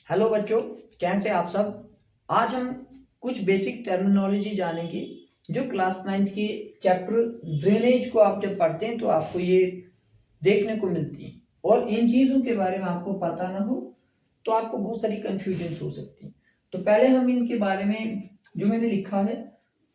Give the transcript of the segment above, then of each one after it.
Hello बच्चों, कैसे आप सब। आज हम कुछ बेसिक टर्मिनोलॉजी जानेंगे जो क्लास 9th की चैप्टर ड्रेनेज को आप जब पढ़ते हैं तो आपको ये देखने को मिलती है। और इन चीज़ों के बारे में आपको पता ना हो तो आपको बहुत सारी कंफ्यूजन हो सकती है। तो पहले हम इनके बारे में जो मैंने लिखा है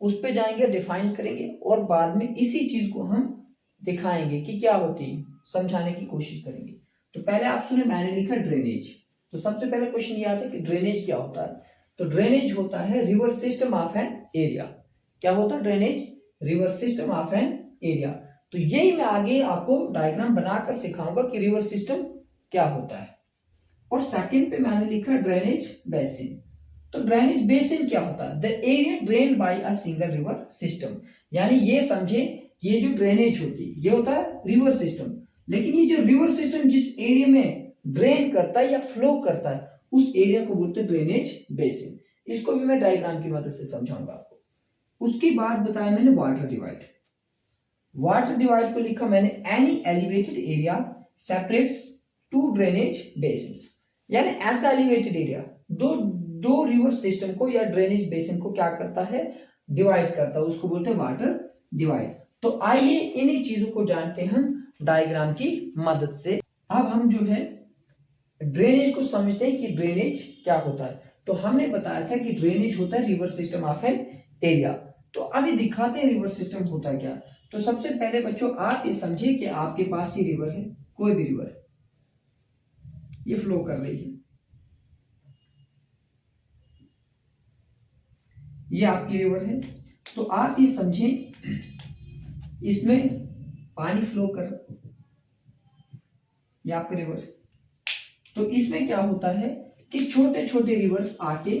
उस पर जाएंगे, डिफाइन करेंगे और बाद में इसी चीज़ को हम दिखाएंगे कि क्या होती है, समझाने की कोशिश करेंगे। तो पहले आप सुने, मैंने लिखा ड्रेनेज। तो सबसे पहले क्वेश्चन ये आता है कि ड्रेनेज क्या होता है। तो ड्रेनेज होता है river system of an area. क्या होता है drainage? River system of an area. तो यही मैं आगे आपको डायग्राम बनाकर सिखाऊंगा कि रिवर सिस्टम क्या होता है। और सेकंड पे मैंने लिखा ड्रेनेज बेसिन। तो ड्रेनेज बेसिन क्या होता है? The area drain by a single river system. यानी ये समझे, ये जो ड्रेनेज होती है ये होता है रिवर सिस्टम, लेकिन ये जो रिवर सिस्टम जिस एरिया में ड्रेन करता है या फ्लो करता है उस एरिया को बोलते हैं ड्रेनेज बेसिन। इसको भी मैं डायग्राम की मदद से समझाऊंगा आपको। उसके बाद बताया मैंने वाटर डिवाइड। वाटर डिवाइड को लिखा मैंने any elevated area separates two drainage basins. यानी ऐसा एलिवेटेड एरिया दो रिवर सिस्टम को या ड्रेनेज बेसिन को क्या करता है? डिवाइड करता है, उसको बोलते हैं वाटर डिवाइड। तो आइए इन्हीं चीजों को जानते हैं हम डायग्राम की मदद से। अब हम जो है ड्रेनेज को समझते हैं कि ड्रेनेज क्या होता है। तो हमने बताया था कि ड्रेनेज होता है river system of an area. तो अभी दिखाते हैं रिवर सिस्टम होता क्या। तो सबसे पहले बच्चों आप ये समझे कि आपके पास ही रिवर है, कोई भी रिवर है, ये फ्लो कर रही है, ये आपकी रिवर है। तो आप ये समझें इसमें पानी फ्लो कर, ये आपका रिवर है। तो इसमें क्या होता है कि छोटे छोटे रिवर्स आके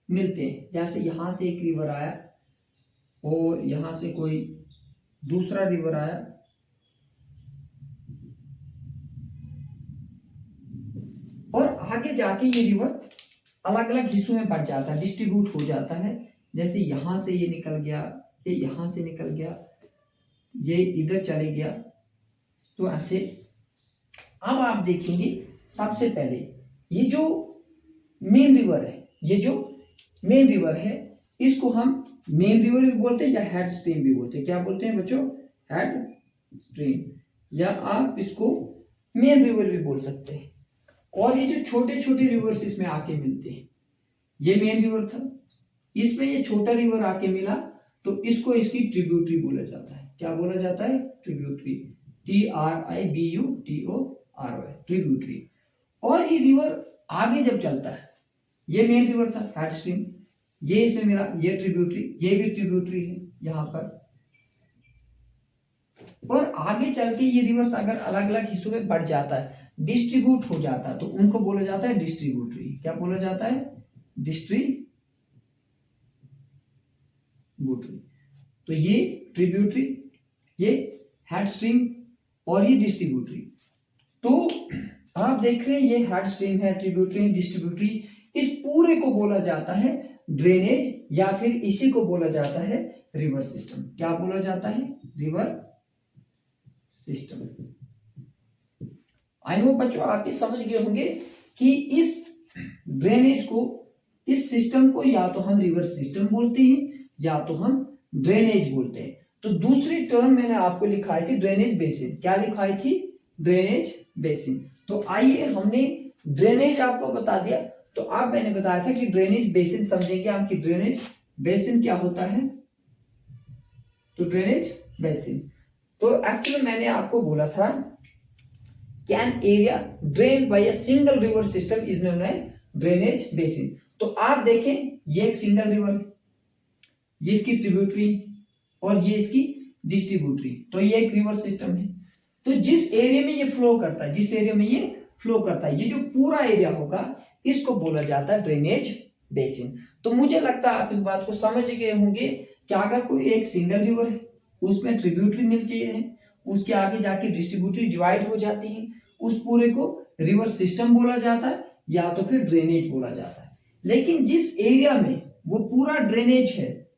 मिलते हैं। जैसे यहां से एक रिवर आया और यहां से कोई दूसरा रिवर आया, और आगे जाके ये रिवर अलग अलग हिस्सों में बट जाता है, डिस्ट्रीब्यूट हो जाता है। जैसे यहां से ये निकल गया, ये यहां से निकल गया, ये इधर चले गया। तो ऐसे अब आप देखेंगे सबसे पहले ये जो मेन रिवर है, ये जो मेन रिवर है इसको हम मेन रिवर भी बोलते हैं या हेड स्ट्रीम भी बोलते हैं। क्या बोलते हैं बच्चों? हेड स्ट्रीम, या आप इसको मेन रिवर भी बोल सकते हैं। और ये जो छोटे छोटे रिवर्स इसमें आके मिलते हैं, ये मेन रिवर था, इसमें ये छोटा रिवर आके मिला तो इसको इसकी ट्रिब्यूटरी बोला जाता है। क्या बोला जाता है? Tributary, TRIBUTORY, tributary. और ये रिवर आगे जब चलता है, ये मेन रिवर था हेड स्ट्रीम, ये इसमें मिला, ये ट्रिब्यूटरी, ये भी ट्रिब्यूटरी है यहां पर। और आगे चल के ये रिवर्स अगर अलग अलग हिस्सों में बढ़ जाता है, डिस्ट्रीब्यूट हो जाता है, तो उनको बोला जाता है डिस्ट्रीब्यूटरी। क्या बोला जाता है? डिस्ट्रीब्यूटरी। तो ये ट्रिब्यूटरी, ये हेड स्ट्रीम और ये डिस्ट्रीब्यूटरी। तो आप देख रहे हैं ये हेड स्ट्रीम है, ट्रिब्यूटरी, डिस्ट्रीब्यूटरी। इस पूरे को बोला जाता है ड्रेनेज, या फिर इसी को बोला जाता है रिवर सिस्टम। क्या बोला जाता है? River system. आई होप बच्चों आप ये समझ गए होंगे कि इस ड्रेनेज को, इस सिस्टम को या तो हम रिवर सिस्टम बोलते हैं या तो हम ड्रेनेज बोलते हैं। तो दूसरी टर्म मैंने आपको लिखाई थी ड्रेनेज बेसिन। क्या लिखाई थी? Drainage basin. तो आइए हमने ड्रेनेज आपको बता दिया, तो अब मैंने बताया था कि ड्रेनेज बेसिन समझेंगे हम कि ड्रेनेज बेसिन क्या होता है। तो ड्रेनेज बेसिन, तो एक्चुअली मैंने आपको बोला था can area drain by a single river system is known as drainage basin. तो आप देखें ये एक सिंगल रिवर, ये इसकी ट्रिब्यूटरी और ये इसकी डिस्ट्रीब्यूटरी। तो ये एक रिवर सिस्टम है। तो जिस एरिया में ये फ्लो करता है, जिस एरिया में ये फ्लो करता है, ये जो पूरा एरिया होगा इसको बोला जाता है ड्रेनेज बेसिन। तो मुझे लगता है आप इस बात को समझ गए होंगे कि अगर कोई एक सिंगल रिवर है, उसमें ट्रिब्यूटरी मिलके है, उसके आगे जाके डिस्ट्रीब्यूटरी डिवाइड हो जाती है, उस पूरे को रिवर सिस्टम बोला जाता है या तो फिर ड्रेनेज बोला जाता है। लेकिन जिस एरिया में वो पूरा ड्रेनेज है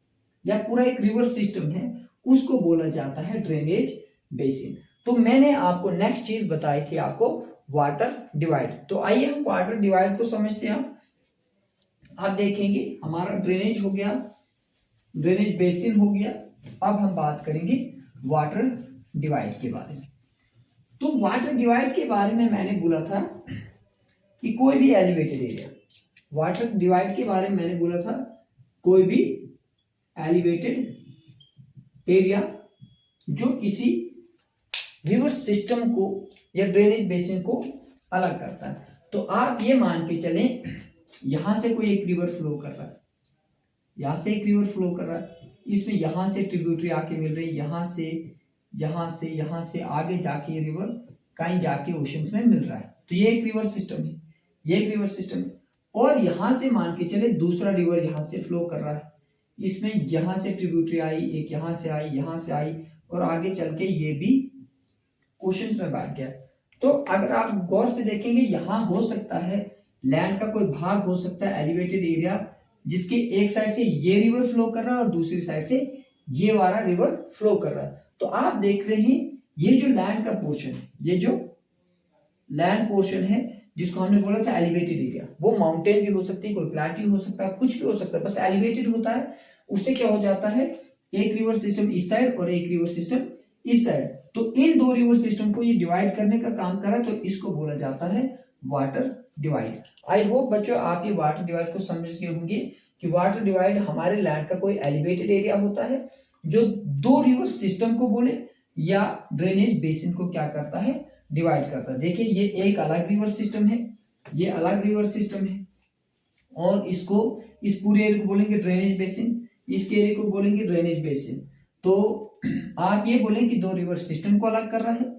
या पूरा एक रिवर सिस्टम है उसको बोला जाता है ड्रेनेज बेसिन। तो मैंने आपको नेक्स्ट चीज बताई थी आपको वाटर डिवाइड। तो आइए हम वाटर डिवाइड को समझते हैं। आप देखेंगे हमारा ड्रेनेज हो गया, ड्रेनेज बेसिन हो गया। अब हम बात करेंगे वाटर डिवाइड के बारे में। तो वाटर डिवाइड के बारे में मैंने बोला था कि कोई भी एलिवेटेड एरिया, वाटर डिवाइड के बारे में मैंने बोला था कोई भी एलिवेटेड एरिया जो किसी रिवर सिस्टम को या ड्रेनेज बेसिन को अलग करता है। तो आप ये मान के चलें यहां से कोई एक रिवर फ्लो कर रहा है, यहां से एक रिवर फ्लो कर रहा है, इसमें यहां से ट्रिब्यूटरी आके मिल रही है, यहां से आगे जाके रिवर कहीं जाके ओशंस में मिल रहा है। तो ये एक रिवर सिस्टम है, ये एक रिवर सिस्टम है। और यहां से मान के चले दूसरा रिवर यहां से फ्लो कर रहा है, इसमें यहां से ट्रिब्यूटरी आई, एक यहां से आई, यहां से आई और आगे चल के ये भी ओशंस में बैठ गया। तो अगर आप गौर से देखेंगे यहां हो सकता है लैंड का कोई भाग हो सकता है एलिवेटेड एरिया जिसके एक साइड से ये रिवर फ्लो कर रहा है और दूसरी साइड से ये वाला रिवर फ्लो कर रहा है। तो आप देख रहे हैं ये जो लैंड का पोर्शन है, ये जो लैंड पोर्शन है जिसको हमने बोला था एलिवेटेड एरिया, वो माउंटेन भी हो सकती है, कोई प्लेट्यू हो सकता है, कुछ भी हो सकता है, बस एलिवेटेड होता है। उससे क्या हो जाता है एक रिवर सिस्टम इस साइड और एक रिवर सिस्टम इस साइड। तो इन दो रिवर सिस्टम को ये डिवाइड करने का काम करा, तो इसको बोला जाता है वाटर डिवाइड। आई होप बच्चों आप ये वाटर डिवाइड को समझ गए होंगे कि वाटर डिवाइड हमारे लैंड का कोई एलिवेटेड एरिया होता है जो दो रिवर सिस्टम को बोले या ड्रेनेज बेसिन को क्या करता है डिवाइड करता है। देखिए ये एक अलग रिवर सिस्टम है, ये अलग रिवर सिस्टम है और इसको इस पूरे एरिया को बोलेंगे ड्रेनेज बेसिन, इसके एरिया को बोलेंगे ड्रेनेज बेसिन। तो आप ये बोलें कि दो रिवर सिस्टम को अलग कर रहा है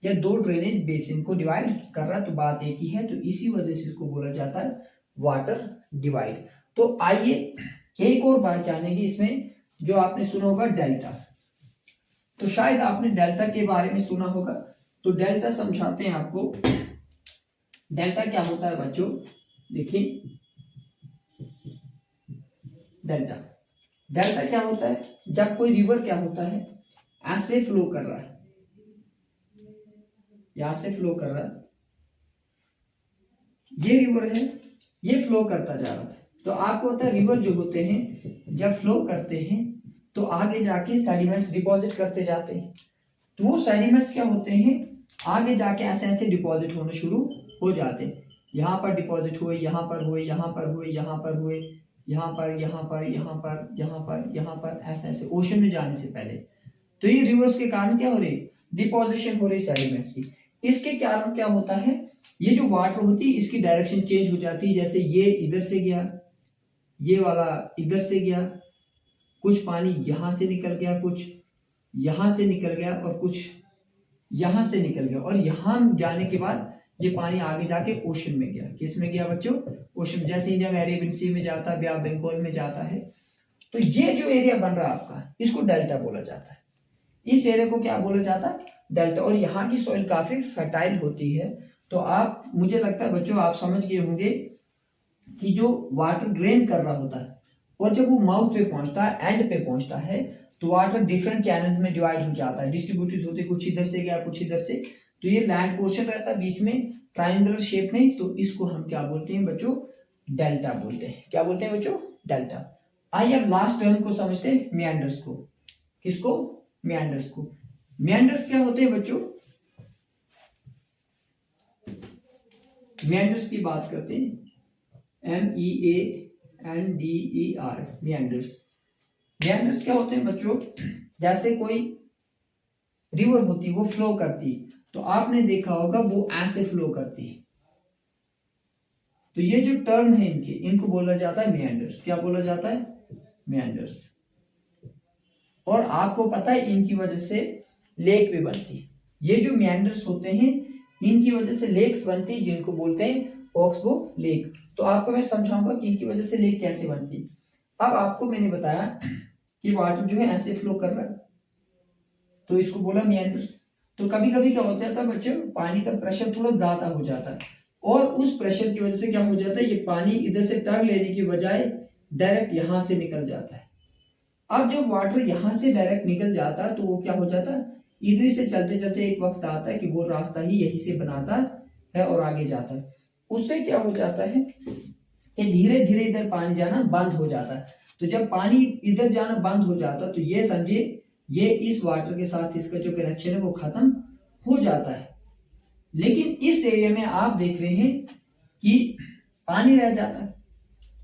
या दो ड्रेनेज बेसिन को डिवाइड कर रहा है, तो बात एक ही है। तो इसी वजह से इसको बोला जाता है वाटर डिवाइड। तो आइए एक और बात जानेंगे इसमें, जो आपने सुना होगा डेल्टा। तो शायद आपने डेल्टा के बारे में सुना होगा, तो डेल्टा समझाते हैं आपको। डेल्टा क्या होता है बच्चों, देखिए डेल्टा, डेल्टा क्या होता है, जब कोई रिवर क्या होता है ऐसे फ्लो कर रहा है, यहां से फ्लो कर रहा है, ये रिवर है, ये फ्लो करता जा रहा था। तो आपको पता है रिवर जो होते हैं जब फ्लो करते हैं तो आगे जाके सेडिमेंट्स डिपॉजिट करते जाते हैं। तो वो सेडिमेंट्स क्या होते हैं आगे जाके ऐसे ऐसे डिपॉजिट होने शुरू हो जाते हैं। यहाँ पर डिपॉजिट हुए, यहाँ पर हुए, यहाँ पर हुए, यहाँ पर हुए, यहाँ पर, यहाँ पर, यहाँ पर, यहाँ पर, यहाँ पर, ऐसे ऐसे ओशन में जाने से पहले। तो ये रिवर्स के कारण क्या हो रही, डिपोजिशन हो रही सेडिमेंट्स की। इसके कारण क्या होता है, ये जो वाटर होती है इसकी डायरेक्शन चेंज हो जाती है। जैसे ये इधर से गया, ये वाला इधर से गया, कुछ पानी यहां से निकल गया, कुछ यहां से निकल गया और कुछ यहां से निकल गया, और यहां जाने के बाद ये पानी आगे जाके ओशन में गया। किस में गया बच्चों, ओशन। जैसे इंडिया में अरेबियन सी में जाता है, या बंगाल में जाता है। तो ये जो एरिया बन रहा है आपका, इसको डेल्टा बोला जाता है। इस एरिया को क्या बोला जाता है, डेल्टा। और यहाँ की सॉइल काफी फर्टाइल होती है। तो आप, मुझे लगता है बच्चों आप समझ गए होंगे कि जो वाटर ड्रेन कर रहा होता है और जब वो माउथ पे पहुंचता है, एंड पे पहुंचता है, तो वाटर डिफरेंट चैनल्स में डिवाइड हो जाता है, डिस्ट्रीब्यूटेड होते, कुछ इधर से गया, कुछ इधर से। तो ये लैंड पोर्शन रहता है बीच में ट्राइंगुलर शेप में, तो इसको हम क्या बोलते हैं बच्चों, डेल्टा बोलते हैं। क्या बोलते हैं बच्चों, डेल्टा। आइए अब लास्ट टर्म को समझते हैं, मेंडर्स को। किसको, मेंडर्स को। मेंडर्स क्या होते हैं बच्चों, मेंडर्स की बात करते हैं, MEANDERS, मेंडर्स। मेंडर्स क्या होते हैं बच्चों, जैसे कोई रिवर होती, वो फ्लो करती, तो आपने देखा होगा वो ऐसे फ्लो करती है। तो ये जो टर्न है इनके, इनको बोला जाता है मेंडर्स। क्या बोला जाता है, मेंडर्स। और आपको पता है इनकी वजह से लेक भी बनती है। ये जो मेंडर्स होते हैं इनकी वजह से लेक्स बनती है, जिनको बोलते हैं ऑक्सबो लेक। तो आपको मैं समझाऊंगा कि इनकी वजह से लेक कैसे बनती है। अब आपको मैंने बताया कि वाटर जो है ऐसे फ्लो कर रहा है, तो इसको बोला मेंडर्स। तो कभी कभी क्या होता है बच्चों, पानी का प्रेशर थोड़ा ज्यादा हो जाता है, और उस प्रेशर की वजह से क्या हो जाता है, ये पानी इधर से टर्न लेने की बजाय डायरेक्ट यहां से निकल जाता है। अब जब वाटर यहां से डायरेक्ट निकल जाता है तो वो क्या हो जाता है, इधर से चलते चलते एक वक्त आता है कि वो रास्ता ही यहीं से बनाता है और आगे जाता है। उससे क्या हो जाता है कि धीरे धीरे इधर पानी जाना बंद हो जाता है। तो जब पानी इधर जाना बंद हो जाता है तो ये समझे ये इस वाटर के साथ इसका जो कनेक्शन है वो खत्म हो जाता है। लेकिन इस एरिया में आप देख रहे हैं कि पानी रह जाता है,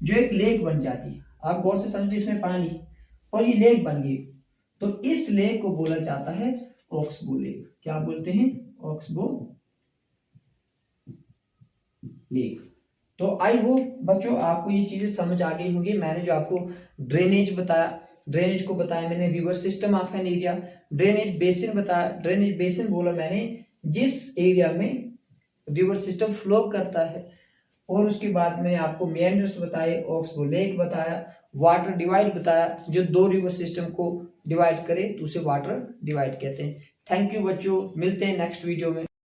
जो एक लेक बन जाती है। आप गौर से समझिए, इसमें पानी और ये लेक बन गई। तो इस लेक को बोला जाता है ऑक्सबो लेक। क्या बोलते हैं? Oxbow lake. तो आई होप बच्चों आपको ये चीजें समझ आ गई होंगी। मैंने जो आपको ड्रेनेज बताया, ड्रेनेज को बताया मैंने river system of an area, drainage basin बताया। ड्रेनेज बेसिन बोला मैंने जिस एरिया में रिवर सिस्टम फ्लो करता है। और उसके बाद मैंने आपको मेंडर्स बताए, ऑक्सबो लेक बताया, वाटर डिवाइड बताया, जो दो रिवर सिस्टम को डिवाइड करे तो उसे वाटर डिवाइड कहते हैं। थैंक यू बच्चों, मिलते हैं नेक्स्ट वीडियो में।